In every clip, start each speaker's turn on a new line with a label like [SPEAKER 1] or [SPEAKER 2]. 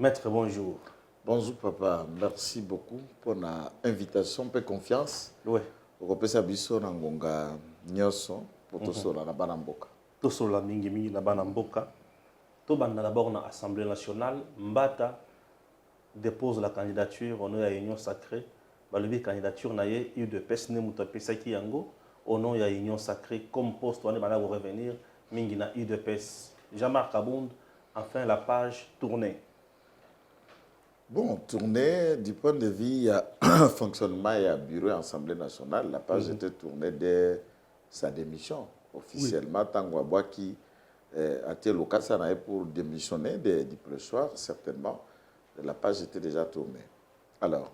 [SPEAKER 1] Maître, bonjour.
[SPEAKER 2] Bonjour papa, merci beaucoup pour l'invitation et confiance.
[SPEAKER 1] Oui.
[SPEAKER 2] Okopesa biso na ngonga nyonso pour tosola na bana mboka.
[SPEAKER 1] Tosola mingi mingi na bana mboka. Tobanda d'abord na Assemblée nationale. Mbata dépose la candidature au nom de la Union sacrée. Balobi candidature na ye UDPS ne mutapesa ki yango au nom de la Union sacrée comme poste on est bana revenir mingi na UDPS. Jean-Marc Abound enfin la page tournée.
[SPEAKER 2] Bon, tournée du point de vue, il y a fonctionnement et à bureau et Assemblée nationale. La page était tournée dès sa démission. Officiellement, Tango qui a été l'occasion pour démissionner du pressoir, certainement. La page était déjà tournée. Alors,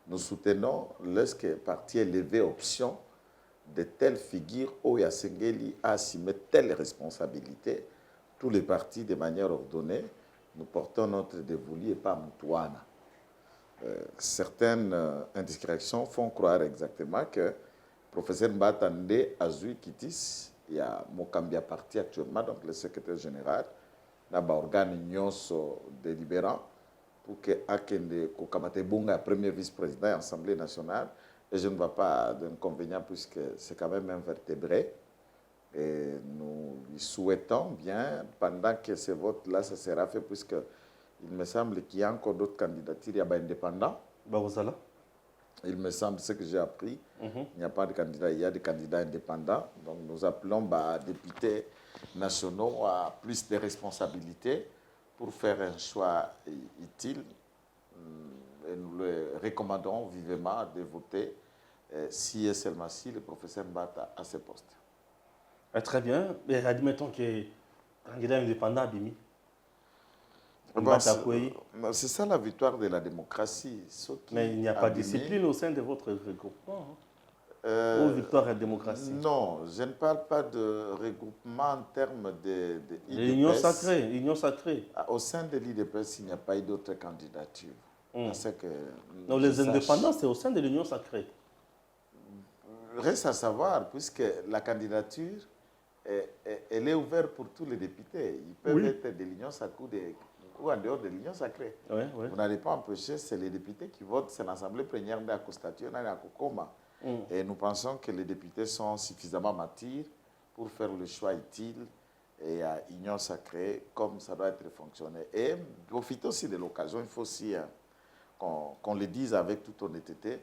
[SPEAKER 2] nous soutenons lorsque parti est levé option de telles figures où Yassengeli a assumé telle responsabilité, tous les partis de manière ordonnée. Nous portons notre dévolu et pas Moutouana. Certaines indiscrétions font croire exactement que le professeur Mbatande Azui Kitis, il y a Mokambia parti actuellement, donc le secrétaire général, n'a pas organe délibérant pour que Akende Kokamate Bunga, premier vice-président de l'Assemblée nationale, et je ne vois pas d'inconvénient puisque c'est quand même invertébré. Et nous lui souhaitons bien, pendant que ce vote-là, ça sera fait, puisqu'il me semble qu'il y a encore d'autres candidatures, il y a des indépendants. Il me semble, ce que j'ai appris, il n'y a pas de candidats, il y a des candidats indépendants. Donc nous appelons députés nationaux à plus de responsabilités pour faire un choix utile. Et nous le recommandons vivement de voter si et seulement si le professeur Mbata a ce poste.
[SPEAKER 1] Très bien. Mais admettons que le candidat indépendant a bimi.
[SPEAKER 2] C'est ça la victoire de la démocratie.
[SPEAKER 1] Mais il n'y a pas de discipline au sein de votre regroupement. Ou victoire et démocratie?
[SPEAKER 2] Non, je ne parle pas de regroupement en termes de
[SPEAKER 1] l'Union sacrée, l'Union sacrée.
[SPEAKER 2] Au sein de l'IDPS, il n'y a pas eu d'autres candidatures.
[SPEAKER 1] Non, les indépendants, c'est au sein de l'Union sacrée.
[SPEAKER 2] Reste à savoir, puisque la candidature, elle est ouverte pour tous les députés. Ils peuvent être de l'Union sacrée ou en dehors de l'Union sacrée. Vous n'allez pas empêcher, c'est les députés qui votent, c'est l'Assemblée plénière de la Constitution, et nous pensons que les députés sont suffisamment matures pour faire le choix utile et à Union sacrée, comme ça doit être fonctionné. Et profitons aussi de l'occasion, il faut aussi qu'on le dise avec toute honnêteté,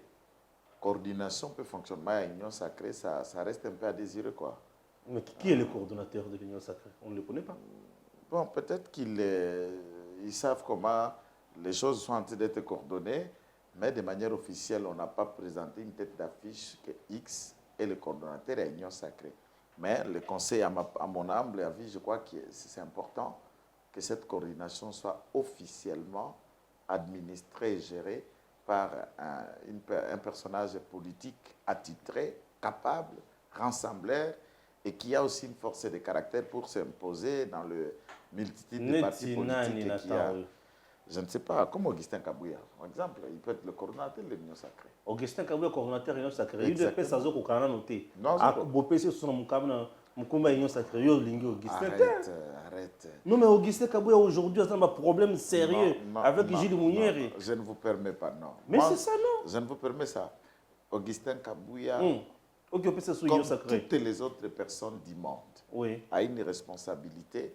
[SPEAKER 2] coordination peut fonctionner à l'Union sacrée, ça reste un peu à désirer, quoi.
[SPEAKER 1] Mais qui est le coordonnateur de l'Union sacrée? On ne le connaît pas.
[SPEAKER 2] Bon, peut-être qu'ils savent comment les choses sont en train d'être coordonnées, mais de manière officielle, on n'a pas présenté une tête d'affiche que X est le coordonnateur à l'Union sacrée. Mais le conseil, à mon humble avis, je crois que c'est important que cette coordination soit officiellement administrée et gérée par un personnage politique attitré, capable, rassembleur, et qui a aussi une force de caractère pour s'imposer dans le multitude de partis politiques. Je ne sais pas, comme Augustin Kabouya, par exemple, il peut être le coordonnateur de l'Union sacrée.
[SPEAKER 1] Augustin Kabouya, coordonnateur de l'Union sacrée. Il y a des personnes qui ont noté. Arrête. Non, mais Augustin Kabouya, aujourd'hui, a un problème sérieux avec Gilles Mounieri.
[SPEAKER 2] Je ne vous permets pas, non.
[SPEAKER 1] Mais c'est ça, non?
[SPEAKER 2] Je ne vous permets ça. Augustin Kabouya, comme toutes les autres personnes du monde, a une responsabilité.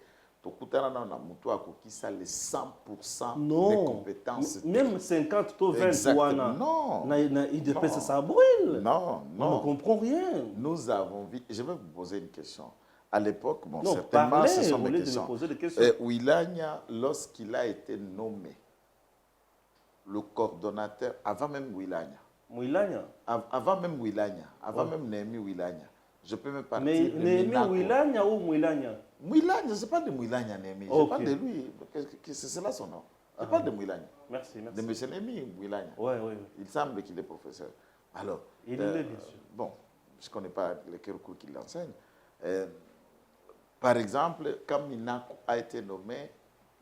[SPEAKER 2] Ça les 100% des compétences.
[SPEAKER 1] Même 50 ou 20
[SPEAKER 2] non.
[SPEAKER 1] Ça brûle.
[SPEAKER 2] Non.
[SPEAKER 1] On ne comprend rien.
[SPEAKER 2] Nous avons vu. Je vais vous poser une question. À l'époque, certainement, ce sont mes questions. Ouilania, lorsqu'il a été nommé le coordonnateur, avant même Ouilania. Avant même Ouilania. Avant même Némi Ouilania. Je peux me partir de
[SPEAKER 1] Némi Ouilania ou Mouilania?
[SPEAKER 2] Mouilania, je ne sais pas de Mouilania Némi. Je parle de lui. C'est cela son nom. Je parle de Mouilania.
[SPEAKER 1] Merci.
[SPEAKER 2] De M. Némi Mouilania.
[SPEAKER 1] Oui.
[SPEAKER 2] Il semble qu'il est professeur. Alors,
[SPEAKER 1] il est bien sûr.
[SPEAKER 2] Bon, je ne connais pas les cours qu'il enseigne. Par exemple, quand Minakou a été nommé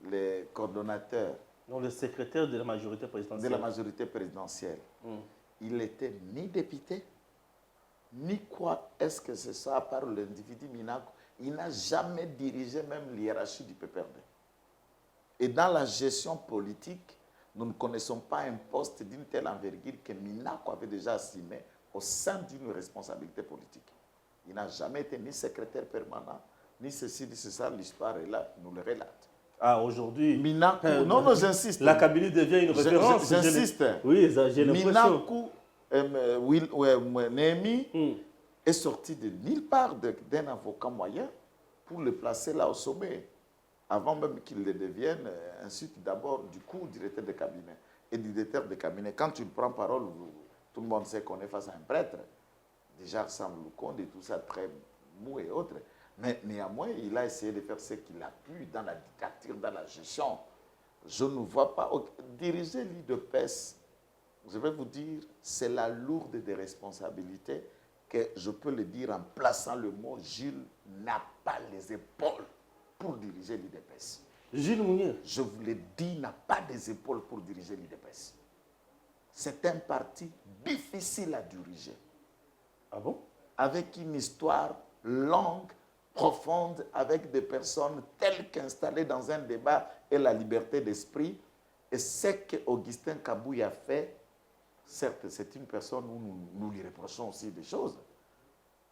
[SPEAKER 2] le coordonnateur.
[SPEAKER 1] Non, le secrétaire de la majorité présidentielle.
[SPEAKER 2] De la majorité présidentielle. Il n'était ni député, ni quoi est-ce que c'est ça, à part l'individu Minakou. Il n'a jamais dirigé même l'hiérarchie du PPRD. Et dans la gestion politique, nous ne connaissons pas un poste d'une telle envergure que Minako avait déjà assumé au sein d'une responsabilité politique. Il n'a jamais été ni secrétaire permanent, ni ceci, ni ça. L'histoire est là, nous le relate.
[SPEAKER 1] Ah, aujourd'hui.
[SPEAKER 2] Minako, non, j'insiste.
[SPEAKER 1] La Kabylie devient une référence.
[SPEAKER 2] J'insiste.
[SPEAKER 1] Oui, j'ai l'impression.
[SPEAKER 2] Minako, Némi, est sorti de nulle part d'un avocat moyen pour le placer là au sommet, avant même qu'il le devienne, ainsi d'abord du coup directeur de cabinet. Et directeur de cabinet, quand tu prends parole, tout le monde sait qu'on est face à un prêtre, déjà Sam Lukonde et tout ça, très mou et autres. Mais néanmoins, il a essayé de faire ce qu'il a pu dans la dictature, dans la gestion. Je ne vois pas. Diriger l'IDPS, je vais vous dire, c'est la lourde des responsabilités que je peux le dire en plaçant le mot Jules n'a pas les épaules pour diriger l'IDPS.
[SPEAKER 1] Jules Mounier.
[SPEAKER 2] Je vous le dis, n'a pas des épaules pour diriger l'IDPS. C'est un parti difficile à diriger.
[SPEAKER 1] Ah bon? Avec
[SPEAKER 2] une histoire longue, profonde, avec des personnes telles qu'installées dans un débat et la liberté d'esprit. Et ce qu'Augustin Kabouya a fait, certes, c'est une personne où nous lui reprochons aussi des choses,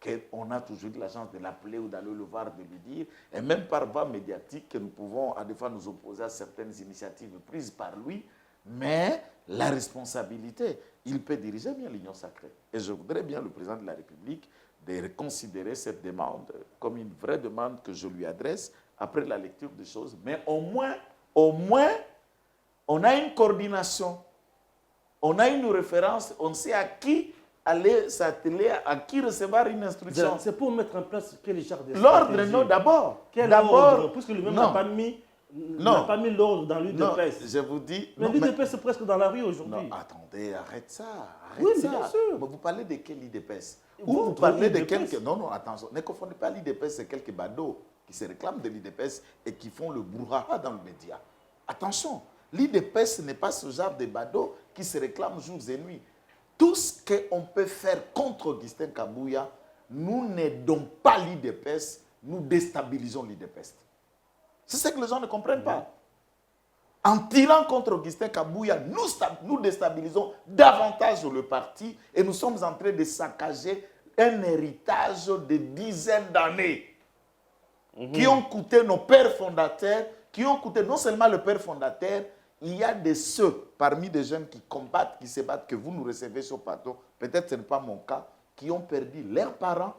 [SPEAKER 2] qu'on a toujours eu la chance de l'appeler ou d'aller le voir, de lui dire, et même par voie médiatique, que nous pouvons à des fois nous opposer à certaines initiatives prises par lui, mais la responsabilité, il peut diriger bien l'Union sacrée. Et je voudrais bien, le président de la République, de reconsidérer cette demande comme une vraie demande que je lui adresse après la lecture des choses. Mais au moins, on a une coordination, on a une référence, on sait à qui aller s'atteler, à qui recevoir une instruction.
[SPEAKER 1] C'est pour mettre en place quel genre de
[SPEAKER 2] l'ordre, non, d'abord.
[SPEAKER 1] Quel ordre? Puisque lui-même n'a pas mis l'ordre dans l'UDPS.
[SPEAKER 2] Je vous dis...
[SPEAKER 1] Mais l'UDPS est presque dans la rue aujourd'hui.
[SPEAKER 2] Non, attendez, arrête ça.
[SPEAKER 1] Oui, bien sûr.
[SPEAKER 2] Mais vous parlez de quel IDPS? Ou vous parlez de quelques... Non, attention. Ne confondez pas l'IDPS, c'est quelques badauds qui se réclament de l'IDPS et qui font le brouhaha dans le média. Attention, l'IDPS n'est pas ce genre de badauds qui se réclament jours et nuits. Tout ce qu'on peut faire contre Augustin Kabouya, nous n'aidons pas l'IDPS, nous déstabilisons l'IDPS. C'est ce que les gens ne comprennent pas. En tirant contre Augustin Kabouya, nous déstabilisons davantage le parti et nous sommes en train de saccager un héritage de dizaines d'années qui ont coûté nos pères fondateurs, qui ont coûté non seulement le père fondateur, il y a de ceux parmi des jeunes qui combattent, qui se battent, que vous nous recevez sur plateau, peut-être ce n'est pas mon cas, qui ont perdu leurs parents,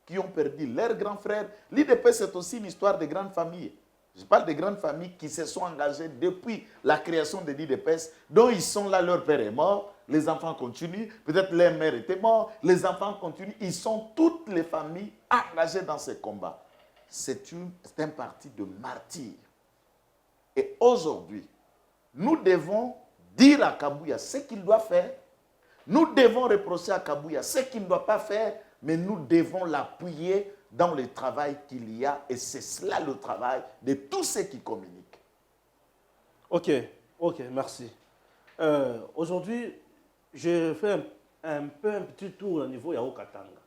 [SPEAKER 2] qui ont perdu leurs grands frères. L'IDP, c'est aussi une histoire de grandes familles. Je parle de grandes familles qui se sont engagées depuis la création de l'IDPS, dont ils sont là, leur père est mort, les enfants continuent, peut-être leur mère était morte, les enfants continuent. Ils sont toutes les familles engagées dans ce combat. C'est un parti de martyrs. Et aujourd'hui, nous devons dire à Kabouya ce qu'il doit faire. Nous devons reprocher à Kabouya ce qu'il ne doit pas faire, mais nous devons l'appuyer dans le travail qu'il y a. Et c'est cela le travail de tous ceux qui communiquent.
[SPEAKER 1] Ok, merci. Aujourd'hui, je fais un petit tour au niveau ya Okatanga.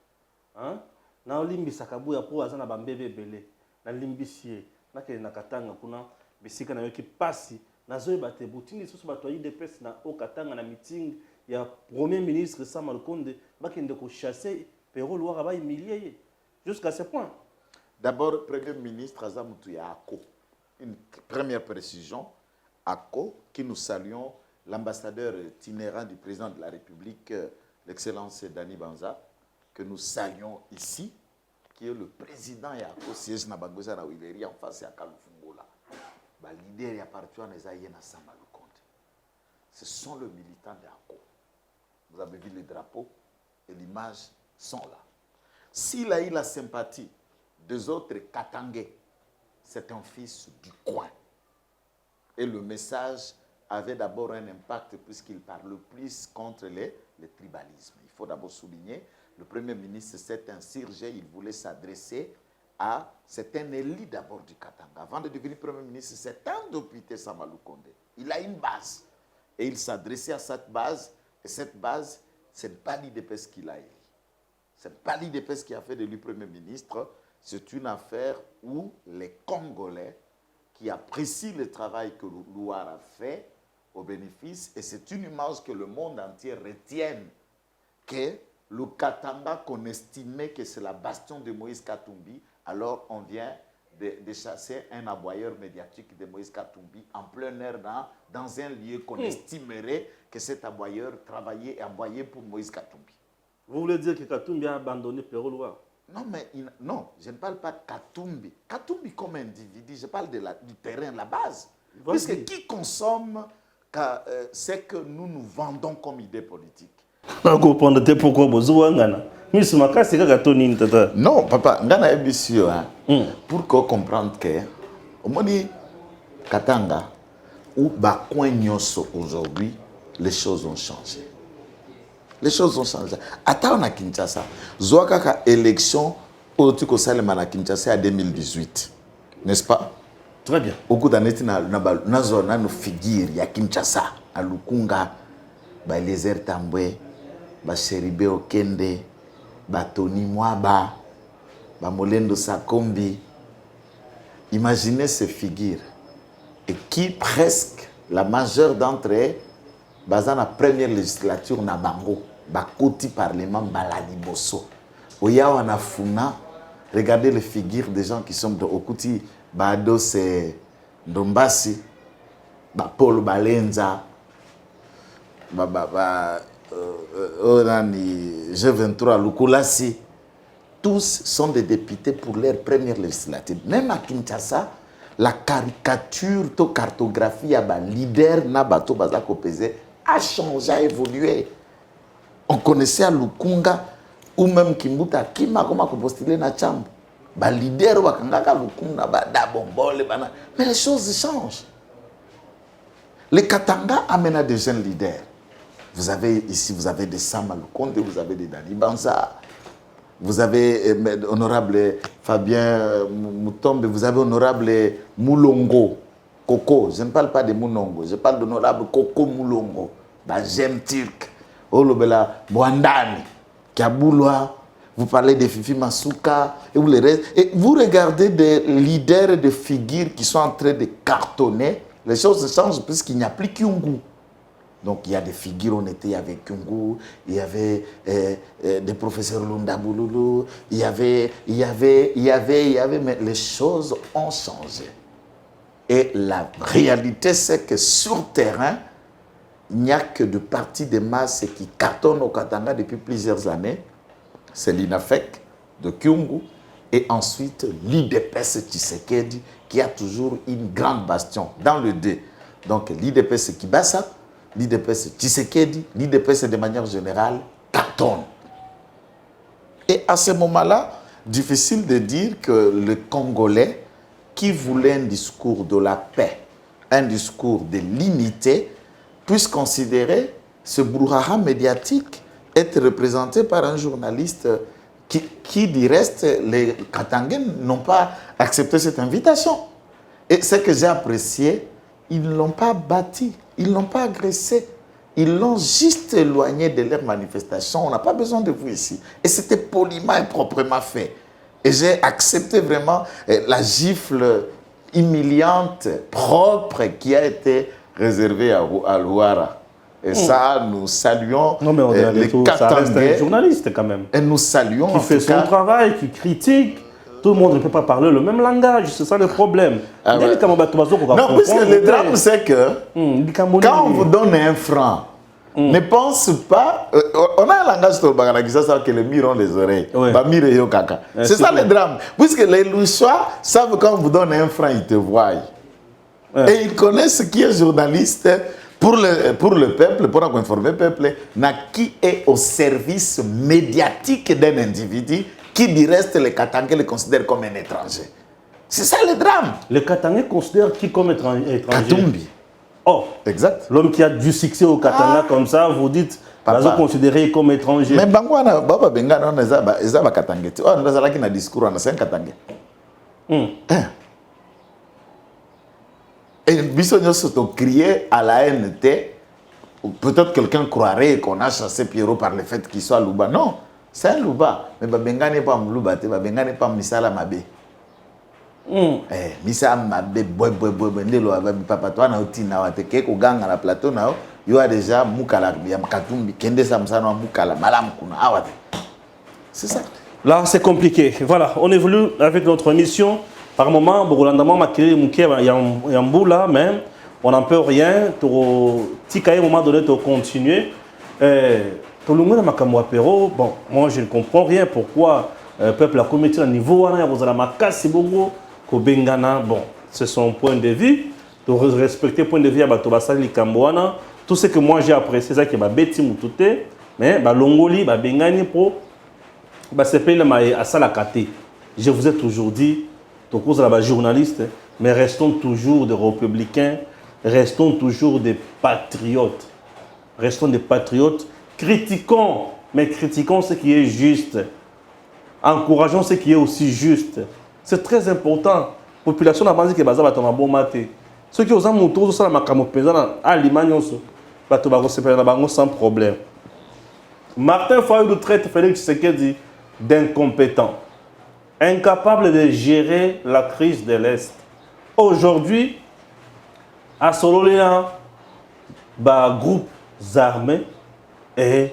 [SPEAKER 1] Hein? Na limbisa Kabouya pour azana bambebe belé. Na limbisie, na ke na Katanga kuna bisika na yoki pasi. Nazoe bate boutingi sous bato IDPS na Okatanga na meeting ya premier ministre Sam Lukonde bakende ko chasser Pero Loire ba humilié jusqu'à ce point.
[SPEAKER 2] D'abord, premier ministre Azamoutuya Ako. Une première précision, Ako, qui nous saluons, l'ambassadeur itinérant du président de la République, l'excellence Dani Banza, que nous saluons ici, qui est le président Yako, siège na Bagoza na Wileri en face à Kalufungola. Le leader appartient à Zayena Samba Lukonde. Ce sont les militants d'Ako. Vous avez vu les drapeaux et l'image sont là. S'il a eu la sympathie des autres Katangais, c'est un fils du coin. Et le message avait d'abord un impact puisqu'il parle plus contre les tribalismes. Il faut d'abord souligner, le Premier ministre s'est insurgé, il voulait s'adresser à... C'est un élu d'abord du Katanga. Avant de devenir Premier ministre, c'est un député Sama Lukonde. Il a une base. Et il s'adressait à cette base. Et cette base, ce n'est pas l'IDPS qu'il a élu. Ce n'est pas l'IDPS qui a fait de lui Premier ministre. C'est une affaire où les Congolais qui apprécie le travail que Louar a fait au bénéfice, et c'est une image que le monde entier retienne, que le Katanga qu'on estimait que c'est la bastion de Moïse Katumbi, alors on vient de chasser un aboyeur médiatique de Moïse Katumbi en plein air dans un lieu qu'on estimerait que cet aboyeur travaillait et aboyait pour Moïse Katumbi.
[SPEAKER 1] Vous voulez dire que Katumbi a abandonné Perrault Louar?
[SPEAKER 2] Non, mais non, je ne parle pas de Katumbi. Katumbi comme individu, je parle du terrain, la base. Puisque qui consomme ce que nous vendons comme idée politique?
[SPEAKER 1] Non,
[SPEAKER 2] papa, ngana ebisio pour qu'on comprenne que au moment Katanga ou Bakouin Nyoso aujourd'hui, les choses ont changé. Les choses ont changé. Attends, à Kinshasa, Zouakaka élection au Salema à Kinshasa en 2018, n'est-ce pas?
[SPEAKER 1] Très bien.
[SPEAKER 2] Au cours d'années, na nos figures ya Kinshasa, à Lukunga, ba Lézer Tambwe, ba Seribe Okende, ba Tony Mwaba, ba Molendo Sakombi. Imaginez ces figures et qui presque la majeure d'entre eux, dans la première législature na bango, bakoti parlement baladi bosso. Oya wana funa, regardez les figures des gens qui sont de Okuti, Bado c'est Ndombasi, Paul Balenza, G23 Lukulasi. Tous sont des députés pour leur première législative. Même à Kinshasa, la caricature, la cartographie, le leader Nabato Bazako Pesé a changé, a évolué. On connaissait à Lukunga, ou même Kimbuta, Kima, comment postuler na chambre. Le leader Wakangaka Lukunga, mais les choses changent. Le Katanga amène des jeunes leaders. Vous avez ici, vous avez des Sama Lukonde, vous avez des Dani Banza. Vous avez honorable Fabien Moutombe, vous avez honorable Moulongo, Coco. Je ne parle pas de Moulongo, je parle d'honorable Coco Moulongo, Bajem Turc, Olobela Boandani, Kiabouloa. Vous parlez de Fifi Masuka et vous les restes. Et vous regardez des leaders et des figures qui sont en train de cartonner. Les choses changent puisqu'il n'y a plus Kyungu. Donc il y a des figures, on était avec Kungu, il y avait des professeurs Lunda Bouloulou, il y avait, mais les choses ont changé. Et la réalité, c'est que sur terrain, il n'y a que de partis de masse qui cartonnent au Katanga depuis plusieurs années. C'est l'INAFEC de Kyungu et ensuite l'IDPS Tshisekedi qui a toujours une grande bastion dans le D. Donc l'IDPS Kibasa, l'IDPS Tshisekedi, l'IDPS de manière générale, cartonne. Et à ce moment-là, difficile de dire que le Congolais qui voulait un discours de la paix, un discours de l'unité, puisse considérer ce brouhaha médiatique être représenté par un journaliste qui du reste, les Katangais n'ont pas accepté cette invitation. Et ce que j'ai apprécié, ils ne l'ont pas bâti. Ils ne l'ont pas agressé. Ils l'ont juste éloigné de leur manifestation. On n'a pas besoin de vous ici. Et c'était poliment et proprement fait. Et j'ai accepté vraiment la gifle humiliante, propre, qui a été réservée à Louara. Et ça, nous saluons
[SPEAKER 1] les Katangais. Un journaliste quand même.
[SPEAKER 2] Et nous saluons.
[SPEAKER 1] Qui fait son travail, qui critique. Tout le monde ne peut pas parler le même langage, c'est ça le problème.
[SPEAKER 2] Non, puisque le drame, c'est que quand on vous donne un franc, ne pense pas. On a un langage que les murs ont les oreilles. C'est ça le drame. Puisque les Louchois savent quand on vous donne un franc, ils te voient. Et ils connaissent qui est journaliste pour le peuple, pour informer le peuple, qui est au service médiatique d'un individu. Qui du reste, les Katangais le considèrent comme un étranger. C'est ça le drame.
[SPEAKER 1] Les Katangais considèrent qui comme étranger?
[SPEAKER 2] Katumbi.
[SPEAKER 1] Oh,
[SPEAKER 2] exact.
[SPEAKER 1] L'homme qui a du succès au Katanga comme ça, vous dites, vous considéré comme étranger.
[SPEAKER 2] Mais Bangwana, Baba Bengana, on est à Katangais. On est à un discours, on est un Katangais. Et Bissonio s'est crié à la NT. Peut-être quelqu'un croirait qu'on a chassé Pierrot par le fait qu'il soit Louba. Non. C'est un louba, mais Babenga n'est pas un louba, Babenga n'est pas un misala mabé. misa mabe boy ndelo papa toi na otina wateke ko ganga na plateau na yo a déjà mukala ya Katumbi kende samsana mukala malam kuna awate. C'est ça.
[SPEAKER 1] Là, c'est compliqué. Voilà, on évolue avec notre mission. Par moment, Bogolandama m'a créé il y a un bout là, même. On n'en peut rien. Si à un moment donné, tu continues. Tout le monde a Pero. Bon, moi, je ne comprends rien. Pourquoi le peuple a commis un niveau, bon, c'est son point de vue. De respecter le point de vue à Batobasali Kambouana. Tout ce que moi j'ai apprécié, c'est ça qui m'a bêti moutouté. Mais Longoli, Bengani Pro. Je vous ai toujours dit, cause la journaliste, mais restons toujours des républicains, restons toujours des patriotes. Restons des patriotes, critiquons, mais critiquons ce qui est juste. Encourageons ce qui est aussi juste. C'est très important. La population n'a pas dit que Baza va tomber bon maté. Ceux qui ont un moto, ça m'a camopé à l'Iman, sans problème. Martin Fayulu traite Félix Tshisekedi d'incompétent, incapable de gérer la crise de l'Est. Aujourd'hui, à Sololéa, groupe armés et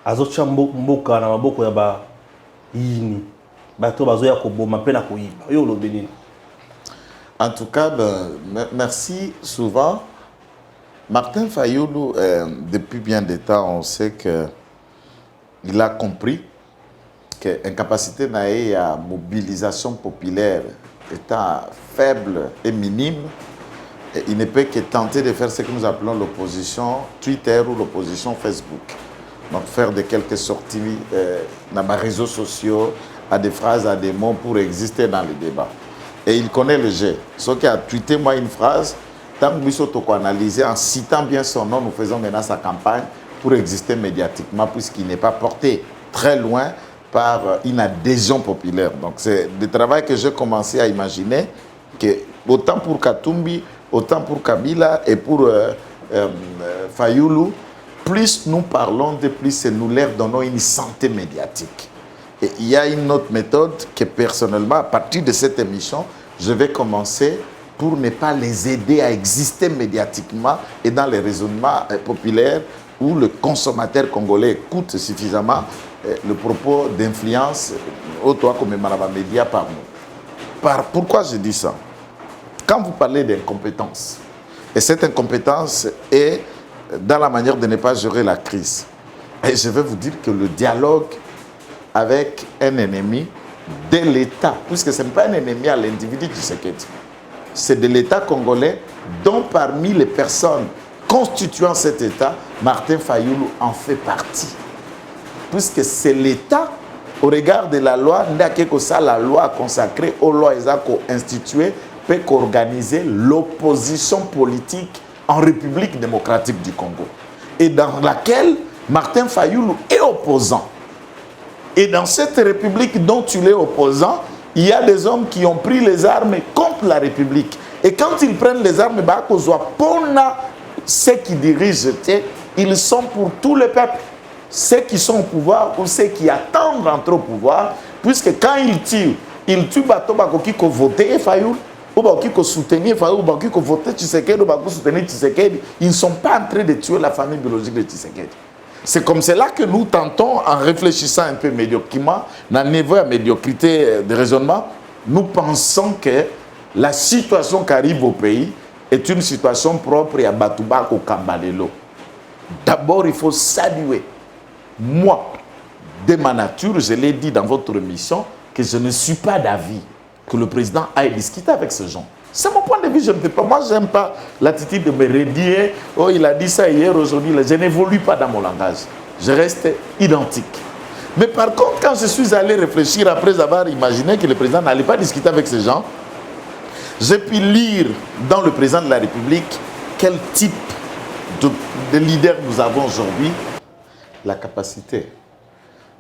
[SPEAKER 1] à Mboka na maboko ya ba yini bato bazoya ko boma pe na ko yiba yo lo Bénin.
[SPEAKER 2] En tout cas, merci souvent. Martin Fayulu, depuis bien des temps, on sait qu'il a compris que l'incapacité à mobilisation populaire étant faible et minime, il ne peut que tenter de faire ce que nous appelons l'opposition Twitter ou l'opposition Facebook. Donc faire de quelques sorties dans les réseaux sociaux, à des phrases, à des mots pour exister dans les débats. Et il connaît le jeu. Ce qui a tweeté moi une phrase, tant que nous analyser en citant bien son nom, nous faisons maintenant sa campagne pour exister médiatiquement, puisqu'il n'est pas porté très loin par une adhésion populaire. Donc c'est le travail que j'ai commencé à imaginer, que autant pour Katumbi, autant pour Kabila et pour Fayulu, plus nous parlons de plus nous leur donnons une santé médiatique. Et il y a une autre méthode que personnellement, à partir de cette émission, je vais commencer pour ne pas les aider à exister médiatiquement et dans les raisonnements populaires où le consommateur congolais écoute suffisamment le propos d'influence au toit comme média par nous. Pourquoi je dis ça? Quand vous parlez d'incompétence, et cette incompétence est dans la manière de ne pas gérer la crise, et je vais vous dire que le dialogue avec un ennemi de l'État, puisque ce n'est pas un ennemi à l'individu du Tshisekedi, c'est de l'État congolais dont parmi les personnes constituant cet État, Martin Fayulu en fait partie. Puisque c'est l'État, au regard de la loi, la loi consacrée aux lois instituées, peut organiser l'opposition politique en République démocratique du Congo. Et dans laquelle Martin Fayulu est opposant. Et dans cette République dont il est opposant, il y a des hommes qui ont pris les armes contre la République. Et quand ils prennent les armes, ceux qui dirigent, ils sont pour tout le peuple. Ceux qui sont au pouvoir ou ceux qui attendent d'entrer au pouvoir, puisque quand ils tuent Bato qui ont voté Fayulu, ou qui ont soutenu Fayulu, ou qui ont voté Tshisekedi, ou qui ont soutenu Tshisekedi, ils ne sont pas en train de tuer la famille biologique de Tshisekedi. C'est comme cela que nous tentons, en réfléchissant un peu médiocrement, dans le niveau de médiocrité de raisonnement, nous pensons que la situation qui arrive au pays est une situation propre à Batouba au Kambalelo. D'abord, il faut saluer. Moi, de ma nature, je l'ai dit dans votre émission, que je ne suis pas d'avis que le président aille discuter avec ces gens. C'est mon point de vue, je ne peux pas. Moi, je n'aime pas l'attitude de me redier. Oh, il a dit ça hier, aujourd'hui. Je n'évolue pas dans mon langage. Je reste identique. Mais par contre, quand je suis allé réfléchir après avoir imaginé que le président n'allait pas discuter avec ces gens, j'ai pu lire dans le président de la République quel type de leader nous avons aujourd'hui. La capacité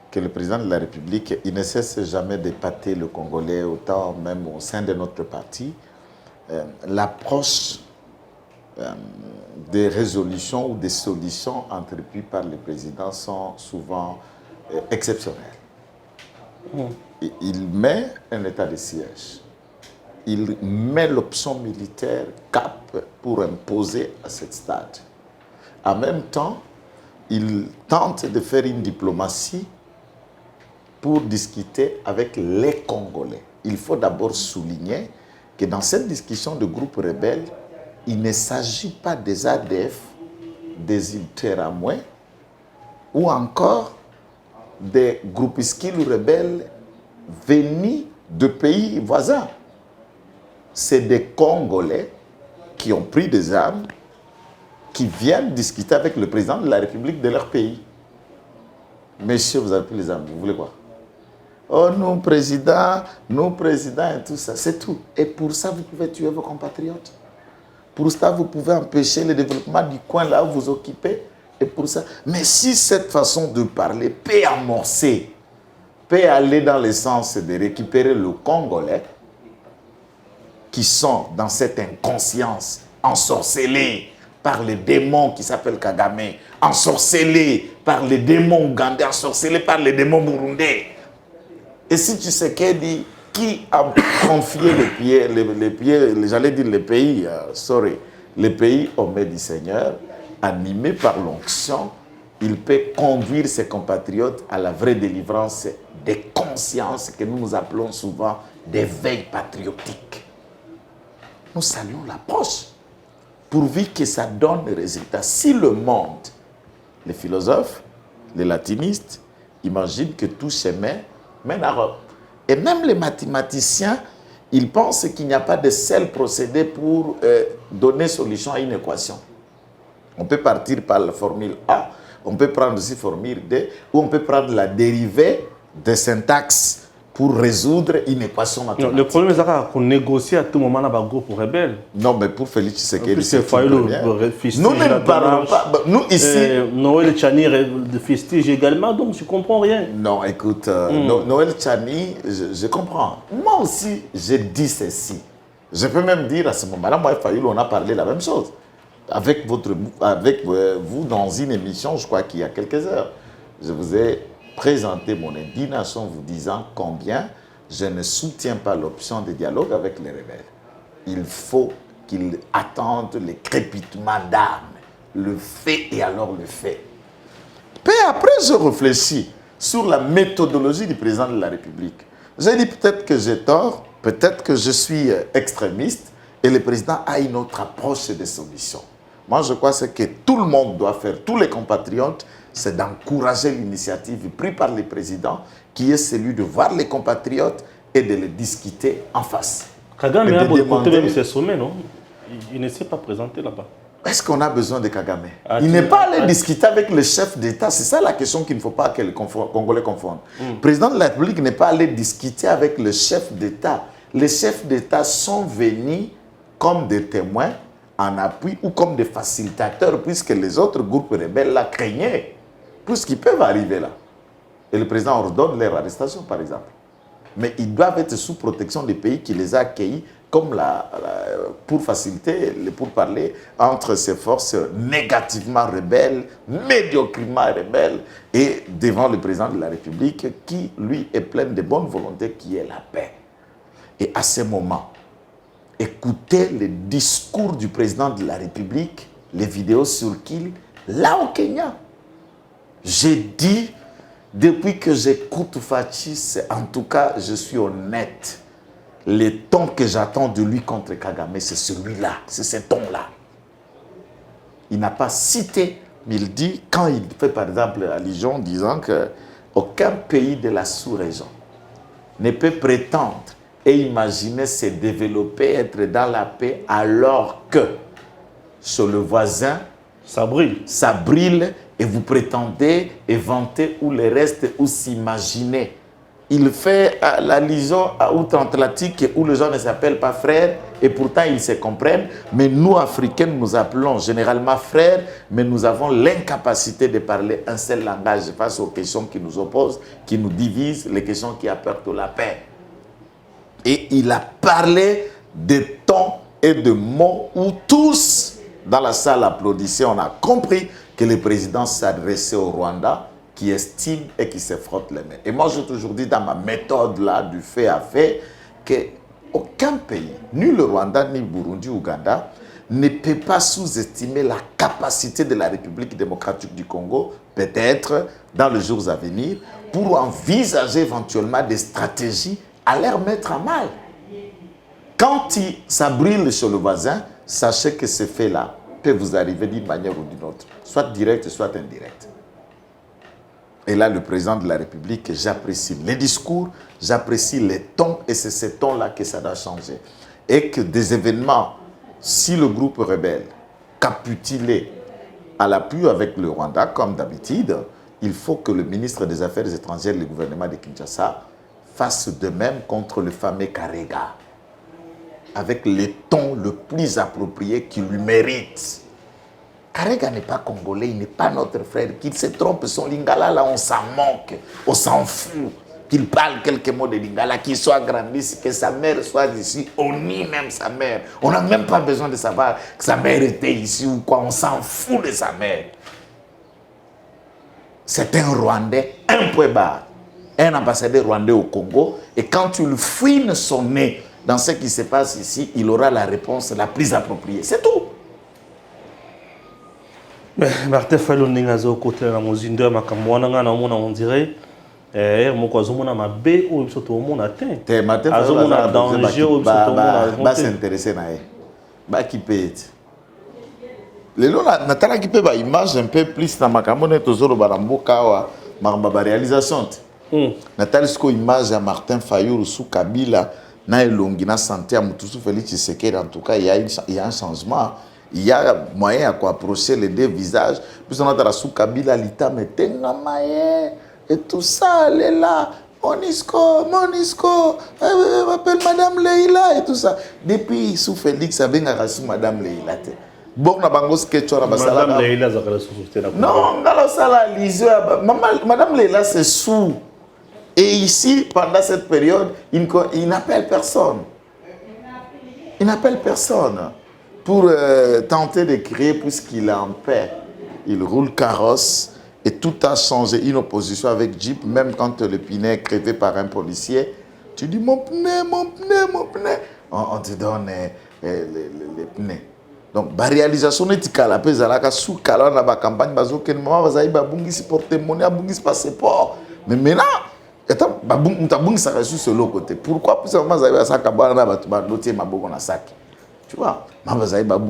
[SPEAKER 2] que le président de la République, il ne cesse jamais d'épater le Congolais, autant même au sein de notre parti. L'approche des résolutions ou des solutions entreprises par le président sont souvent exceptionnelles. Il met un état de siège. il met l'option militaire cap pour imposer à ce stade. En même temps, il tente de faire une diplomatie pour discuter avec les Congolais. Il faut d'abord souligner que dans cette discussion de groupes rebelles, il ne s'agit pas des ADF, des Interahamwe ou encore des groupuscules rebelles venus de pays voisins. C'est des Congolais qui ont pris des armes, qui viennent discuter avec le président de la République de leur pays. Messieurs, vous avez pris les armes, vous voulez quoi? Oh, nous présidents et tout ça, c'est tout. Et pour ça, vous pouvez tuer vos compatriotes. Pour ça, vous pouvez empêcher le développement du coin là où vous occupez. Et pour ça. Mais si cette façon de parler peut amorcer, peut aller dans le sens de récupérer le Congolais, qui sont dans cette inconscience, ensorcelés par les démons qui s'appellent Kagame, ensorcelés par les démons ougandais, ensorcelés par les démons burundais. Et si tu sais qui a confié les pieds, j'allais dire les pays, les pays aux mains du Seigneur, animés par l'onction, il peut conduire ses compatriotes à la vraie délivrance des consciences que nous appelons souvent d'éveil patriotique. Nous saluons l'approche, pourvu que ça donne des résultats. Si le monde, les philosophes, les latinistes, imaginent que tout chemin mène à Rome, et même les mathématiciens, ils pensent qu'il n'y a pas de seul procédé pour donner solution à une équation. On peut partir par la formule A, on peut prendre aussi la formule D, ou on peut prendre la dérivée de syntaxe pour résoudre une équation mathématique.
[SPEAKER 1] Le problème, c'est qu'on négocie à tout moment dans le groupe rebelle.
[SPEAKER 2] Non, mais pour Félix Tshisekedi,
[SPEAKER 1] c'est Fayulu.
[SPEAKER 2] Nous ne parlons pas. Nous, ici.
[SPEAKER 1] Noël Tchani de festige également, donc je ne comprends rien.
[SPEAKER 2] Non, écoute, Noël Tchani, je comprends. Moi aussi, j'ai dit ceci. Je peux même dire à ce moment-là, moi et Fayulu, on a parlé la même chose. Avec vous, dans une émission, je crois qu'il y a quelques heures, je vous ai présenté mon indignation en vous disant combien je ne soutiens pas l'option de dialogue avec les rebelles. Il faut qu'ils attendent le crépitement d'armes, le fait et alors le fait. Puis après, je réfléchis sur la méthodologie du président de la République. J'ai dit peut-être que j'ai tort, peut-être que je suis extrémiste et le président a une autre approche des solutions. Moi, je crois que tout le monde doit faire, tous les compatriotes, c'est d'encourager l'initiative prise par le président, qui est celui de voir les compatriotes et de les discuter en face.
[SPEAKER 1] Kagame a boycotté même ce sommet, non? Il ne s'est pas présenté là-bas.
[SPEAKER 2] Est-ce qu'on a besoin de Kagame? Il n'est pas allé discuter avec le chef d'État. C'est ça la question qu'il ne faut pas que les Congolais confondent. Le président de la République n'est pas allé discuter avec le chef d'État. Les chefs d'État sont venus comme des témoins en appui ou comme des facilitateurs, puisque les autres groupes rebelles la craignaient, puisqu'ils peuvent arriver là. Et le président ordonne leur arrestation, par exemple. Mais ils doivent être sous protection des pays qui les ont accueillis, comme pour faciliter les pourparlers entre ces forces négativement rebelles, médiocrement rebelles, et devant le président de la République, qui, lui, est plein de bonne volonté, qui est la paix. Et à ce moment, écoutez le discours du président de la République, les vidéos sur Kill, là au Kenya. J'ai dit, depuis que j'écoute Fachi, en tout cas, je suis honnête. Le ton que j'attends de lui contre Kagame, c'est celui-là, c'est ce ton-là. Il n'a pas cité, mais il dit, quand il fait par exemple allusion, disant qu'aucun pays de la sous-région ne peut prétendre et imaginer se développer, être dans la paix, alors que sur le voisin,
[SPEAKER 1] ça brille.
[SPEAKER 2] Ça brille et vous prétendez inventer ou le reste ou s'imaginer. Il fait l'allusion à outre-Atlantique où les gens ne s'appellent pas frères et pourtant ils se comprennent. Mais nous, Africains, nous appelons généralement frères, mais nous avons l'incapacité de parler un seul langage face aux questions qui nous opposent, qui nous divisent, les questions qui apportent la paix. Et il a parlé de tons et de mots où tous, dans la salle applaudissaient. On a compris que le président s'adressait au Rwanda, qui estime et qui se frotte les mains. Et moi, j'ai toujours dit dans ma méthode là, du fait à fait, que aucun pays, ni le Rwanda, ni Burundi, Ouganda, ne peut pas sous-estimer la capacité de la République démocratique du Congo, peut-être dans les jours à venir, pour envisager éventuellement des stratégies à leur mettre à mal. Quand ça brûle chez le voisin, sachez que ce fait-là peut vous arriver d'une manière ou d'une autre, soit directe, soit indirecte. Et là, le président de la République, j'apprécie les discours, j'apprécie les tons, et c'est ce ton-là que ça doit changer. Et que des événements, si le groupe rebelle capitulait à l'appui avec le Rwanda, comme d'habitude, il faut que le ministre des Affaires étrangères, le gouvernement de Kinshasa, fasse de même contre le fameux Karega, avec les tons le plus appropriés qu'il lui mérite. Karega n'est pas congolais, il n'est pas notre frère. Qu'il se trompe, son lingala, là, on s'en moque, on s'en fout. Qu'il parle quelques mots de lingala, qu'il soit grandi, que sa mère soit ici, on nie même sa mère. On n'a même pas besoin de savoir que sa mère était ici ou quoi, on s'en fout de sa mère. C'est un Rwandais, un point barre, un ambassadeur rwandais au Congo, et quand tu le fouines son nez dans ce qui se passe ici, il aura la réponse la plus appropriée. C'est tout.
[SPEAKER 1] Martin Fayulu ndingazo côté na mozindo makambo wana ngana omona on dirait moko azomona mabe o biso to omona te
[SPEAKER 2] Martin
[SPEAKER 1] azomona danger o biso to omona
[SPEAKER 2] ba s'intéresser na ye ba kipet lelo na tala kipe ba image un peu plus na makambo ne tozolo ba mboka wa ba réalisation na tala siko image ya Martin Fayulu sous Kabila na elongi na santé ya Mutusu Félix Tshisekedi. En tout cas il y a un changement. Il y a moyen à approcher les deux visages. Puis on a dans la sous Kabila, l'Ita, mais et tout ça, elle est là. Monisco, m'appelle Madame Leila et tout ça. Depuis sous Félix, ça vient à sous Madame Leila. Bon, on a bango sketch, on a
[SPEAKER 1] Madame Leila, ça va se
[SPEAKER 2] non, on a ça la Madame Leila, c'est sous. Et ici, pendant cette période, il n'appelle personne. Il n'appelle personne. Pour tenter de créer, puisqu'il est en paix. Il roule carrosse et tout a changé. Une opposition avec Jeep, même quand le pneu est crevé par un policier, tu dis mon pneu. On te donne les pneus. Donc, la réalisation est la paix, sous la campagne, si porte-monnaie, passeport. Mais maintenant, ça reçu sur l'autre côté. Pourquoi ça tu vois,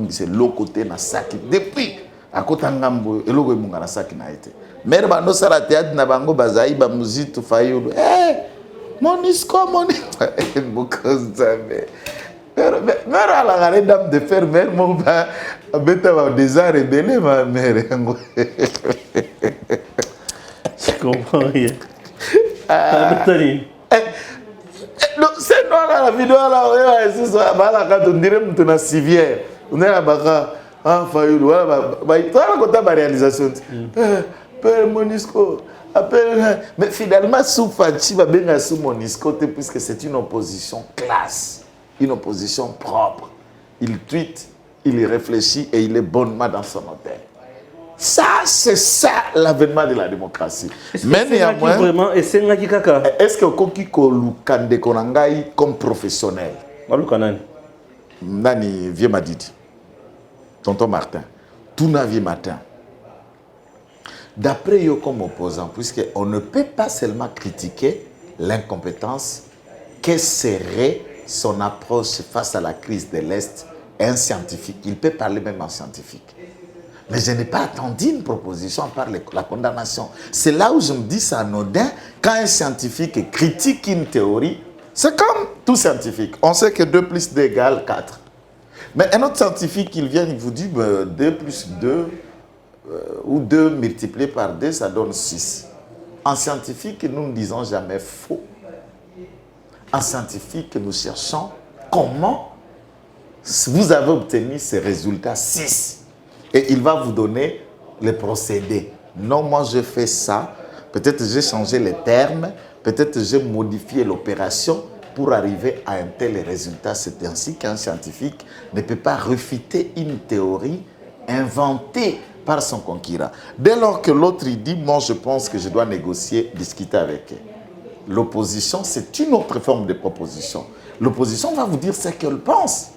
[SPEAKER 2] c'est l'autre côté na saki depuis à côté ngambo eloko munga na saki na été mère bando sala théâtre na bango bazai ba muzito Fayulu Monisco bokozame mère à la garde dame de fer mère mon ba beta ba des arts rebelle ma mère
[SPEAKER 1] je comprends rien
[SPEAKER 2] c'est noir la vidéo là, c'est ça. Quand on dirait que tu as civière, on est là-bas. Ah, Fayulu, tu as la réalisation. Père Monisco, mais finalement, sous Fachi va bien sous Monisco, puisque c'est une opposition classe, une opposition propre. Il tweet, il réfléchit et il est bonnement dans son hôtel. Ça, c'est ça l'avènement de la démocratie. Mais néanmoins, est-ce que Koki Kolukande Konangai comme professionnel? Nani Vieux Madidi, Tonton Martin, Touna Vieux Martin. D'après eux comme opposant, puisqu'on ne peut pas seulement critiquer l'incompétence, quelle serait son approche face à la crise de l'Est? Un scientifique, il peut parler même en scientifique. Mais je n'ai pas attendu une proposition par la condamnation. C'est là où je me dis, c'est anodin. Quand un scientifique critique une théorie, c'est comme tout scientifique. On sait que 2 plus 2 égale 4. Mais un autre scientifique, il vient, il vous dit 2 plus 2 ou 2 multiplié par 2, ça donne 6. En scientifique, nous ne disons jamais faux. En scientifique, nous cherchons comment vous avez obtenu ces résultats 6. Et il va vous donner les procédés. Non, moi je fais ça. Peut-être j'ai changé les termes. Peut-être j'ai modifié l'opération pour arriver à un tel résultat. C'est ainsi qu'un scientifique ne peut pas réfuter une théorie inventée par son concurrent. Dès lors que l'autre dit, moi je pense que je dois négocier, discuter avec eux. l'opposition, c'est une autre forme de proposition. L'opposition va vous dire ce qu'elle pense.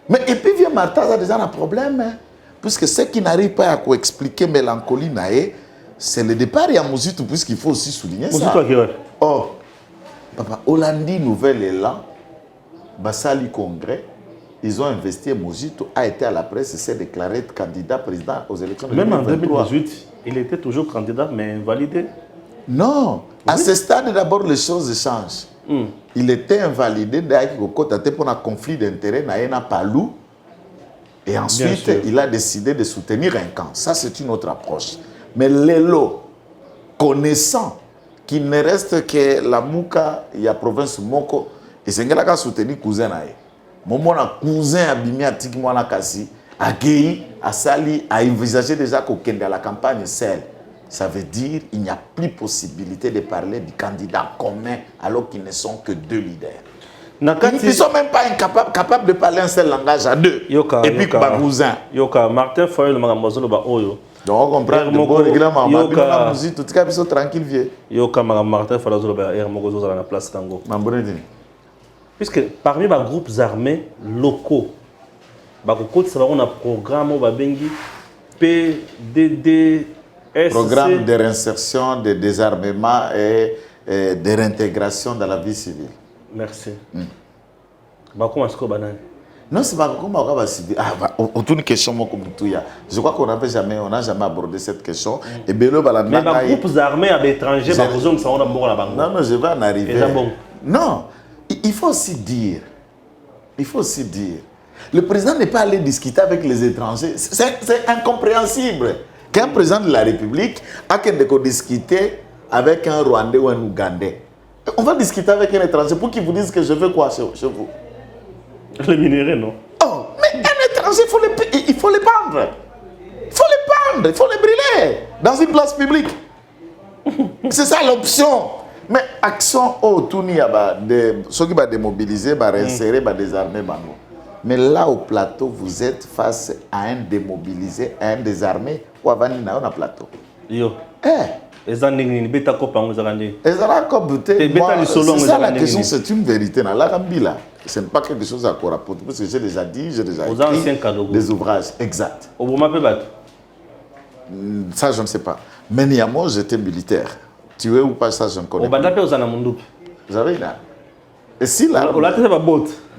[SPEAKER 2] Mais et puis, vieux Martha a déjà un problème, hein, puisque ceux qui n'arrivent pas à expliquer mélancolie, c'est le départ et à Mouzito, puisqu'il faut aussi souligner ça. Oh, papa, Hollandi, Nouvel Élan, Bassali Congrès, ils ont investi, Mouzito a été à la presse et s'est déclaré candidat président aux élections de 2023.
[SPEAKER 1] Même en 2018, il était toujours candidat, mais invalidé.
[SPEAKER 2] Non, oui. À ce stade, d'abord, les choses changent. Il était invalidé pour un conflit d'intérêts dans Palou. Et ensuite, il a décidé de soutenir un camp. Ça, c'est une autre approche. Mais Lelo, connaissant qu'il ne reste que la Mouka, il y a province Moko, et c'est qu'il a soutenu cousin. Mon cousin abîmé à Tikimwana Kassi, a Guéhi, a Sali, a envisagé déjà qu'au Kenya, la campagne seule. Ça veut dire qu'il n'y a plus possibilité de parler du candidat commun alors qu'ils ne sont que deux leaders. Ils ne sont même pas capables de parler un seul langage à deux. Et puis Babousin.
[SPEAKER 1] Yoka, Martin Foyle, le Magamozolo, Oyo.
[SPEAKER 2] Donc on comprend que bon règlement, Yoka, tout cas, ils sont tranquilles, vieux.
[SPEAKER 1] Yoka, Martin Foyle, Hermogozo, dans la place Tango. Puisque parmi les groupes armés locaux, c'est un programme PDD.
[SPEAKER 2] Programme de réinsertion, de désarmement et de réintégration dans la vie civile.
[SPEAKER 1] Merci. Comment est-ce que
[SPEAKER 2] non, c'est pas comme une question. Je crois qu'on n'a jamais abordé cette question. Et mais les
[SPEAKER 1] groupes armés à l'étranger,
[SPEAKER 2] non, je vais en arriver. Non, il faut aussi dire. Le président n'est pas allé discuter avec les étrangers. C'est incompréhensible. Qu'un président de la République a qu'à discuter avec un Rwandais ou un Ougandais. On va discuter avec un étranger pour qu'il vous dise que je veux quoi chez vous.
[SPEAKER 1] Les minéraux, non?
[SPEAKER 2] Oh, mais un étranger, il faut les pendre. Il faut les brûler dans une place publique. C'est ça l'option. Mais action autour de ceux qui vont démobiliser, réinsérer, désarmer. Mais là, au plateau, vous êtes face à un démobilisé, à un désarmé, ou à un plateau.
[SPEAKER 1] Yo. C'est ça la
[SPEAKER 2] question, c'est une vérité. Ce n'est pas quelque chose à quoi rapporter, parce que j'ai déjà dit, j'ai déjà écrit des ouvrages. Exact. Ça, je ne sais pas. Mais néanmoins, j'étais militaire. Tu es ou pas, ça, je ne connais pas. Vous avez là. Et si là,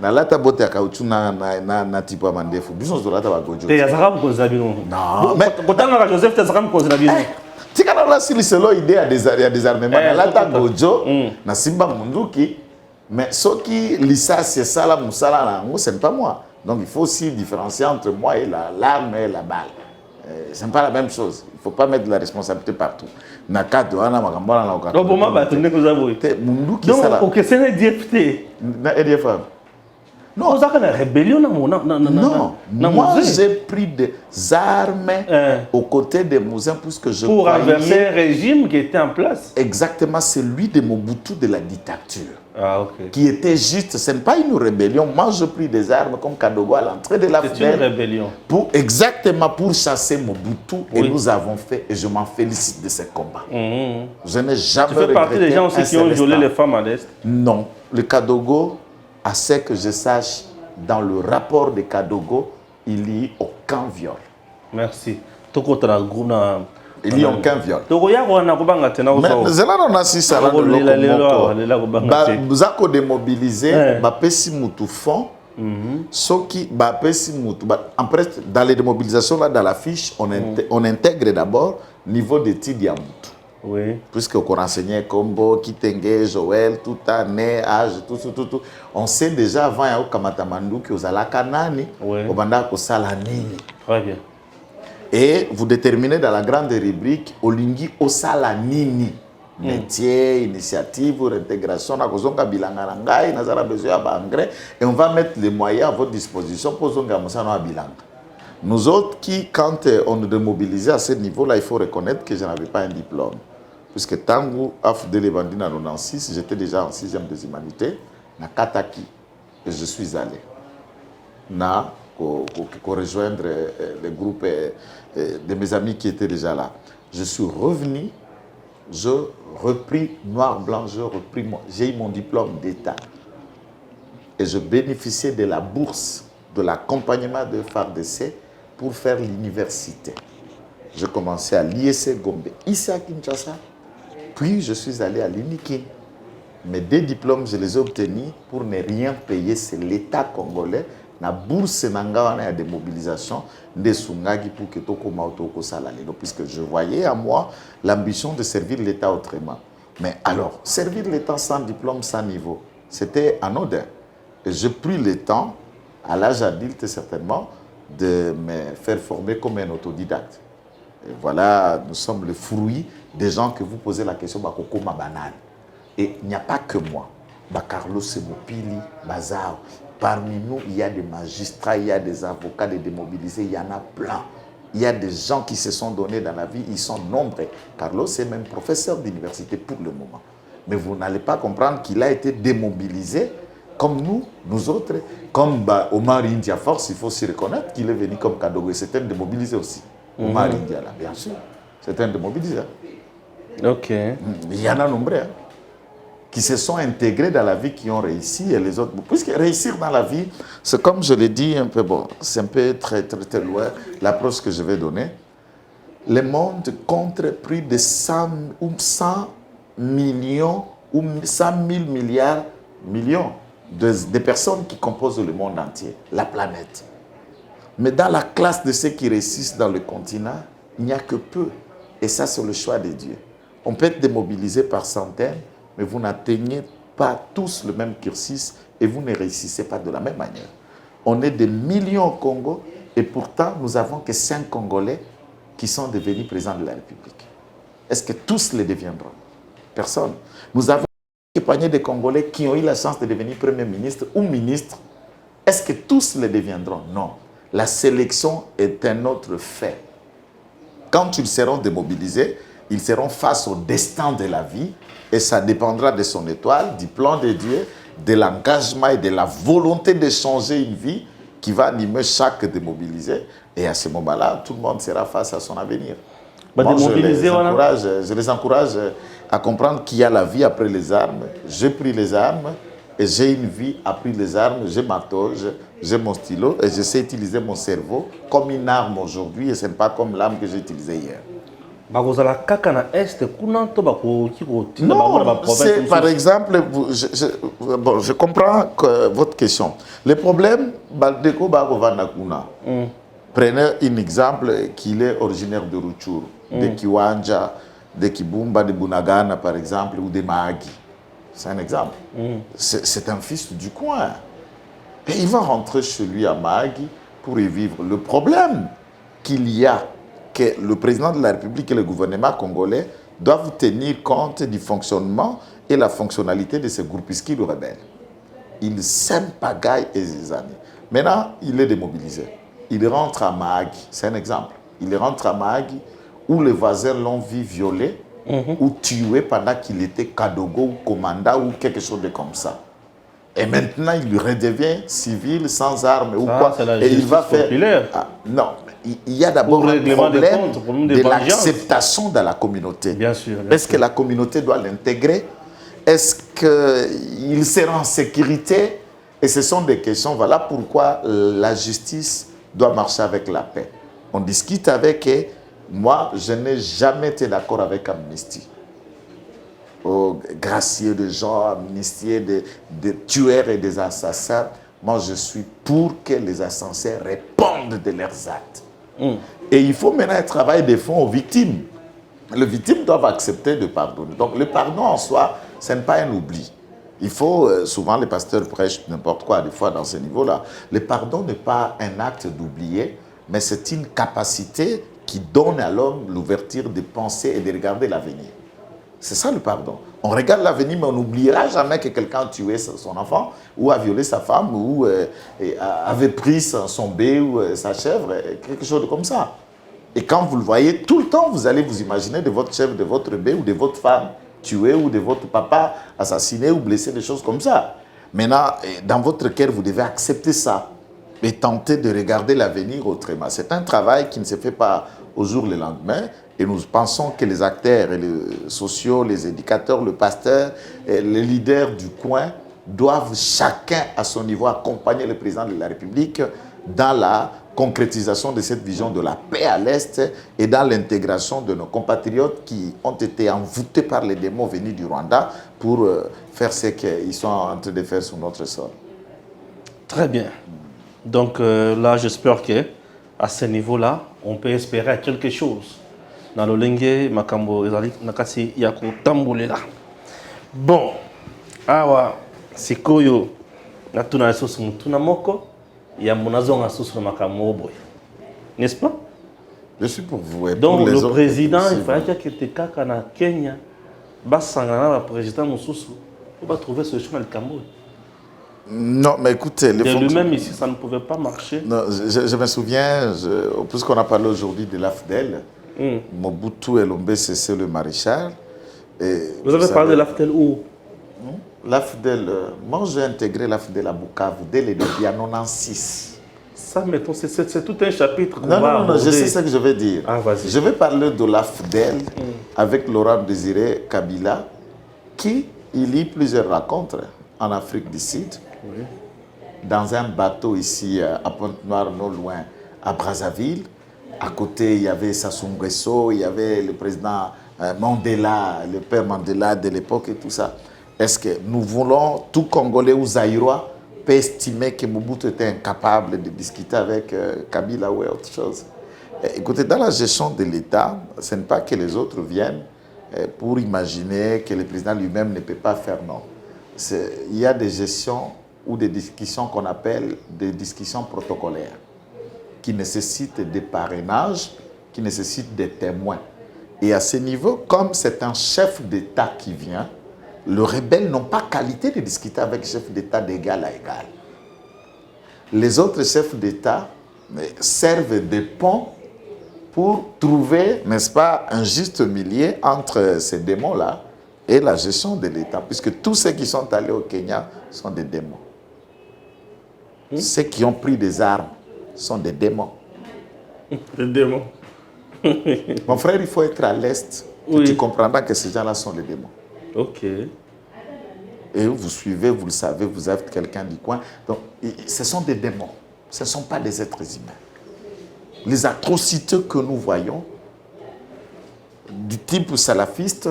[SPEAKER 2] na lata bote ya kauchu na tipo ya mandefu biso zo lata ba gojo
[SPEAKER 1] te yazaka ko zabino
[SPEAKER 2] non mais
[SPEAKER 1] kotanga Joseph te yazaka ko zabino
[SPEAKER 2] tika na si selo idée à désarmement na lata gojo na simba munduki mais soki lisasi sala musala na ngo c'est pas moi. Donc il faut aussi différencier entre moi et l'arme et la balle. C'est pas la même chose. Il faut pas mettre de la responsabilité partout. Nakato ana makambana na okato.
[SPEAKER 1] Oboma ba tunne ko zabo
[SPEAKER 2] te munduki sala.
[SPEAKER 1] Donc OK c'est DFT
[SPEAKER 2] na EDF.
[SPEAKER 1] Non, ça une rébellion
[SPEAKER 2] non. Moi j'ai pris des armes aux côtés de Mouzin puisque je
[SPEAKER 1] pour renverser un régime qui était en place.
[SPEAKER 2] Exactement, celui de Mobutu de la dictature.
[SPEAKER 1] Ah, ok.
[SPEAKER 2] Qui était juste, ce n'est pas une rébellion. Moi, je pris des armes comme Kadogo à l'entrée de la fenêtre.
[SPEAKER 1] C'est une rébellion.
[SPEAKER 2] Exactement pour chasser Mobutu. Oui. Et nous avons fait, et je m'en félicite de ce combat. Je n'ai jamais regretté.
[SPEAKER 1] Tu fais partie des gens aussi qui ont violé les femmes à l'Est? Non.
[SPEAKER 2] Le Kadogo, à ce que je sache, dans le rapport de Kadogo, il n'y a aucun viol.
[SPEAKER 1] Merci.
[SPEAKER 2] Il n'y a aucun viol.
[SPEAKER 1] Mais
[SPEAKER 2] c'est là qu'on a si ça. Vous avez démobilisé, bapesi mutu fond, ceux qui bapesi mutu. Dans les démobilisations là, dans la fiche, on intègre d'abord niveau d'études à mutu.
[SPEAKER 1] Oui.
[SPEAKER 2] Puisque on enseignait Combo, Kitenge, Joël, tout année, âge, tout. On sait déjà avant il y a Kamatamandu qui aux Alakanani, au Banda Salanini.
[SPEAKER 1] Très bien.
[SPEAKER 2] Et vous déterminez dans la grande rubrique Olingi Osalanini. Métier, initiative, réintégration, et on va mettre les moyens à votre disposition pour que nous autres qui, quand on nous démobilisait à ce niveau-là, il faut reconnaître que je n'avais pas un diplôme. Puisque Tango, Afde Levandine en 96, j'étais déjà en 6e des humanités, na Kataki, et je suis allé. Pour rejoindre le groupe de mes amis qui étaient déjà là. Je suis revenu, je repris noir, blanc, j'ai eu mon diplôme d'État. Et je bénéficiais de la bourse, de l'accompagnement de FARDC pour faire l'université. Je commençais à l'IEC Gombe, ici à Kinshasa. Puis je suis allé à l'UNIKIN. Mes 2 diplômes, je les ai obtenus pour ne rien payer. C'est l'État congolais. La bourse n'a des mobilisations de Sungagi pour que Tokoma Otoko Salalelo, puisque je voyais à moi l'ambition de servir l'État autrement. Mais alors, servir l'État sans diplôme, sans niveau, c'était anodin. Et j'ai pris le temps, à l'âge adulte certainement, de me faire former comme un autodidacte. Et voilà, nous sommes le fruit des gens que vous posez la question, Bakokoma banane. Et il n'y a pas que moi. Carlos Semopili, Bazar. Parmi nous, il y a des magistrats, il y a des avocats, des démobilisés, il y en a plein. Il y a des gens qui se sont donnés dans la vie, ils sont nombreux. Carlos est même professeur d'université pour le moment. Mais vous n'allez pas comprendre qu'il a été démobilisé comme nous autres, comme Omar India Force, il faut s'y reconnaître qu'il est venu comme Kadogo. C'est un démobilisé aussi. Omar India, là, bien sûr. C'est un démobilisé.
[SPEAKER 1] Ok.
[SPEAKER 2] Il y en a nombreux qui se sont intégrés dans la vie, qui ont réussi, et les autres. Puisque réussir dans la vie, c'est comme je l'ai dit un peu, bon, c'est un peu très loin, l'approche que je vais donner. Le monde compte plus de 100 millions ou 100 000 millions de personnes qui composent le monde entier, la planète. Mais dans la classe de ceux qui réussissent dans le continent, il n'y a que peu. Et ça, c'est le choix de Dieu. On peut être démobilisé par centaines, mais vous n'atteignez pas tous le même cursus et vous ne réussissez pas de la même manière. On est des millions au Congo et pourtant, nous n'avons que 5 Congolais qui sont devenus présidents de la République. Est-ce que tous les deviendront? Personne. Nous avons accompagné des Congolais qui ont eu la chance de devenir Premier ministre ou ministre. Est-ce que tous les deviendront? Non. La sélection est un autre fait. Quand ils seront démobilisés, ils seront face au destin de la vie et ça dépendra de son étoile, du plan de Dieu, de l'engagement et de la volonté de changer une vie qui va animer chaque démobilisé. Et à ce moment-là, tout le monde sera face à son avenir. Moi, je les encourage à comprendre qu'il y a la vie après les armes. J'ai pris les armes et j'ai une vie après les armes. J'ai ma toge, j'ai mon stylo et je sais utiliser mon cerveau comme une arme aujourd'hui et ce n'est pas comme l'arme que j'ai utilisée hier.
[SPEAKER 1] Non,
[SPEAKER 2] c'est par exemple, je comprends votre question. Le problème, prenez un exemple qu'il est originaire de Rutshuru, de Kiwanja, de Kibumba, de Bunagana par exemple, ou de Mahagi. C'est un exemple. C'est un fils du coin. Et il va rentrer chez lui à Mahagi pour y vivre. Le problème qu'il y a, que le président de la République et le gouvernement congolais doivent tenir compte du fonctionnement et la fonctionnalité de ces groupuscules rebelles. Ils s'aiment pagaille et zizani. Maintenant, il est démobilisé. Il rentre à Mahagi, c'est un exemple. Il rentre à Mahagi où les voisins l'ont vu violer ou tuer pendant qu'il était Kadogo ou commandant ou quelque chose de comme ça. Et maintenant, il redevient civil, sans armes ou quoi.
[SPEAKER 1] Et il va faire...
[SPEAKER 2] non, il y a d'abord un problème de l'acceptation de la communauté.
[SPEAKER 1] Bien sûr.
[SPEAKER 2] Est-ce que la communauté doit l'intégrer? Est-ce qu'il sera en sécurité? Et ce sont des questions. Voilà pourquoi la justice doit marcher avec la paix. On discute avec eux. Moi, je n'ai jamais été d'accord avec Amnesty. Gracier de gens, amnistier des tueurs et des assassins. Moi, je suis pour que les assassins répondent de leurs actes. Et il faut maintenant un travail de fond aux victimes. Les victimes doivent accepter de pardonner. Donc, le pardon en soi, ce n'est pas un oubli. Il faut, souvent les pasteurs prêchent n'importe quoi, des fois dans ce niveau-là. Le pardon n'est pas un acte d'oublier, mais c'est une capacité qui donne à l'homme l'ouverture de penser et de regarder l'avenir. C'est ça le pardon. On regarde l'avenir, mais on n'oubliera jamais que quelqu'un a tué son enfant, ou a violé sa femme, ou avait pris son bébé ou sa chèvre, quelque chose comme ça. Et quand vous le voyez, tout le temps, vous allez vous imaginer de votre chèvre, de votre bébé ou de votre femme tué, ou de votre papa assassiné ou blessé, des choses comme ça. Maintenant, dans votre cœur, vous devez accepter ça et tenter de regarder l'avenir autrement. C'est un travail qui ne se fait pas au jour le lendemain Et nous pensons que les acteurs et les sociaux, les éducateurs, le pasteur, et les leaders du coin doivent chacun à son niveau accompagner le président de la République dans la concrétisation de cette vision de la paix à l'Est et dans l'intégration de nos compatriotes qui ont été envoûtés par les démons venus du Rwanda pour faire ce qu'ils sont en train de faire sur notre sol.
[SPEAKER 1] Très bien. Donc là, j'espère que à ce niveau-là, on peut espérer quelque chose. Dans le lingue, makambo ezali nakasi yako tambulela. Bon, awa sikoyo natuna sosu mutuna moko ya munazonga sosu makambo boy. N'est-ce pas?
[SPEAKER 2] Je suis pour vous. Et
[SPEAKER 1] donc
[SPEAKER 2] pour les
[SPEAKER 1] le
[SPEAKER 2] autres
[SPEAKER 1] président,
[SPEAKER 2] aussi,
[SPEAKER 1] il fallait qu'il te kaka na Kenya, basangana le président Mususu, on va trouver solution dans le Cameroun.
[SPEAKER 2] Non, mais écoutez,
[SPEAKER 1] De lui-même ici, ça ne pouvait pas marcher.
[SPEAKER 2] Non, je me souviens, puisqu'on a parlé aujourd'hui de l'AFDEL, Mobutu Elombe c'est le maréchal. Et
[SPEAKER 1] vous avez parlé de l'AFDEL où?
[SPEAKER 2] L'AFDEL, moi j'ai intégré l'AFDEL à Bukavu dès le début, en 96.
[SPEAKER 1] Ça, mettons, c'est tout un chapitre.
[SPEAKER 2] Non, je sais ce que je vais dire.
[SPEAKER 1] Ah, vas-y.
[SPEAKER 2] Je vais parler de l'AFDEL avec Laurent Désiré Kabila, qui il y a plusieurs rencontres en Afrique du Sud. Oui. Dans un bateau ici à Pointe-Noire, non loin, à Brazzaville. À côté, il y avait Sassou Nguesso, il y avait le président Mandela, le père Mandela de l'époque et tout ça. Est-ce que nous voulons, tout Congolais ou Zaïrois, peut estimer que Mobutu était incapable de discuter avec Kabila ou autre chose? Écoutez, dans la gestion de l'État, ce n'est pas que les autres viennent pour imaginer que le président lui-même ne peut pas faire, non. Il y a des gestions ou des discussions qu'on appelle des discussions protocolaires, qui nécessitent des parrainages, qui nécessitent des témoins. Et à ce niveau, comme c'est un chef d'État qui vient, les rebelles n'ont pas qualité de discuter avec le chef d'État d'égal à égal. Les autres chefs d'État servent de pont pour trouver, n'est-ce pas, un juste milieu entre ces démons-là et la gestion de l'État, puisque tous ceux qui sont allés au Kenya sont des démons. Ceux qui ont pris des armes sont des démons.
[SPEAKER 1] Des démons.
[SPEAKER 2] Mon frère, il faut être à l'Est. Oui. Tu comprendras que ces gens-là sont les démons.
[SPEAKER 1] Ok.
[SPEAKER 2] Et vous suivez, vous le savez, vous êtes quelqu'un du coin. Donc, ce sont des démons. Ce ne sont pas des êtres humains. Les atrocités que nous voyons, du type salafiste,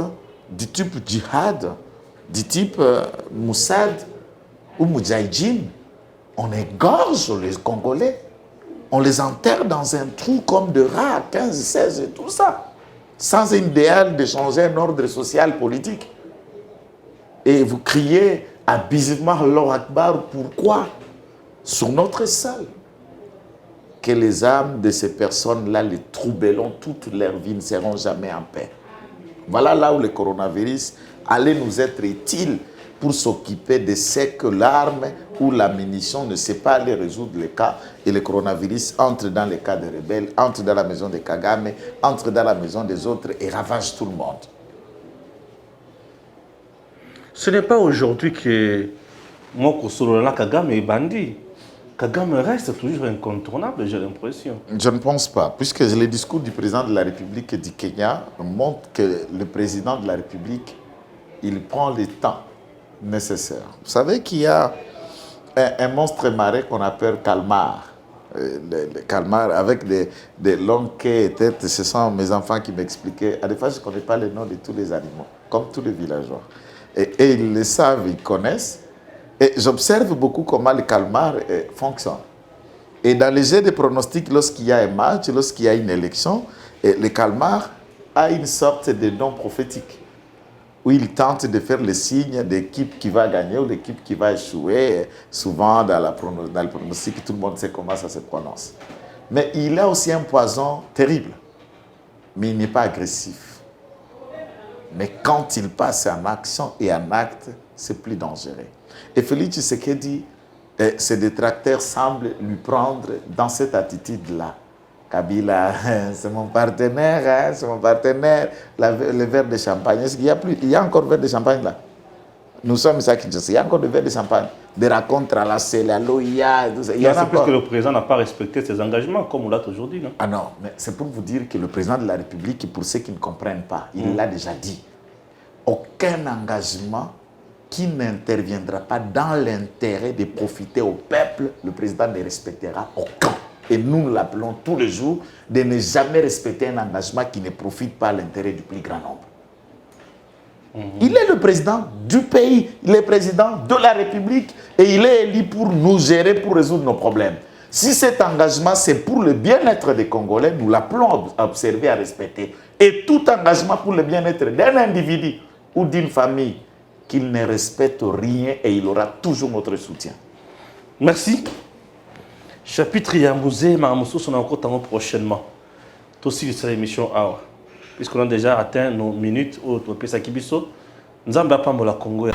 [SPEAKER 2] du type djihad, du type Moussad ou Moudjahidine, on égorge les Congolais. On les enterre dans un trou comme de rats à 15, 16 et tout ça. Sans un idéal de changer un ordre social, politique. Et vous criez abusivement Allah Akbar, pourquoi? Sur notre sol. Que les âmes de ces personnes-là les troubleront toute leur vie, ne seront jamais en paix. Voilà là où le coronavirus allait nous être utile pour s'occuper de ce que l'arme ou la munition ne sait pas aller résoudre les cas. Et le coronavirus entre dans les cas des rebelles, entre dans la maison de Kagame, entre dans la maison des autres et ravage tout le monde.
[SPEAKER 1] Ce n'est pas aujourd'hui que Moko Solona Kagame est bandit. Kagame reste toujours incontournable, j'ai l'impression.
[SPEAKER 2] Je ne pense pas, puisque le discours du président de la République du Kenya montre que le président de la République, il prend le temps nécessaire. Vous savez qu'il y a un monstre marin qu'on appelle calmar. Le calmar avec des longues quais et têtes, ce sont mes enfants qui m'expliquaient. À des fois, je ne connais pas les noms de tous les animaux, comme tous les villageois. Et ils le savent, ils connaissent. Et j'observe beaucoup comment le calmar fonctionne. Et dans les jeux de pronostics, lorsqu'il y a un match, lorsqu'il y a une élection, le calmar a une sorte de don prophétique, où il tente de faire le signe d'équipe qui va gagner ou d'équipe qui va échouer. Souvent, dans le pronostic, tout le monde sait comment ça se prononce. Mais il a aussi un poison terrible, mais il n'est pas agressif. Mais quand il passe en action et en acte, c'est plus dangereux. Et Félix Tshisekedi, ses détracteurs semblent lui prendre dans cette attitude-là. Kabila, c'est mon partenaire, c'est mon partenaire. Le verre de champagne, est-ce qu'il y a plus? Il y a encore verre de champagne là? Nous sommes ici à Kinshasa. Il y a encore des verres de champagne, des rencontres à la CEL, à l'OIA, tout ça. Il y en a
[SPEAKER 1] C'est parce
[SPEAKER 2] encore.
[SPEAKER 1] que le président n'a pas respecté ses engagements, comme on l'a aujourd'hui. Non?
[SPEAKER 2] Ah non, mais c'est pour vous dire que le président de la République, pour ceux qui ne comprennent pas, il l'a déjà dit. Aucun engagement qui n'interviendra pas dans l'intérêt de profiter au peuple, le président ne respectera aucun. Et nous l'appelons tous les jours de ne jamais respecter un engagement qui ne profite pas à l'intérêt du plus grand nombre. Il est le président du pays, il est le président de la République et il est élu pour nous gérer, pour résoudre nos problèmes. Si cet engagement, c'est pour le bien-être des Congolais, nous l'appelons à observer, à respecter. Et tout engagement pour le bien-être d'un individu ou d'une famille, qu'il ne respecte rien et il aura toujours notre soutien.
[SPEAKER 1] Merci. Chapitre Yamouzé, Maramoussou, on a encore temps prochainement. Tout aussi, c'est l'émission Awa. Puisqu'on a déjà atteint nos minutes, au Pesa Kibiso, nous avons pas la Congo.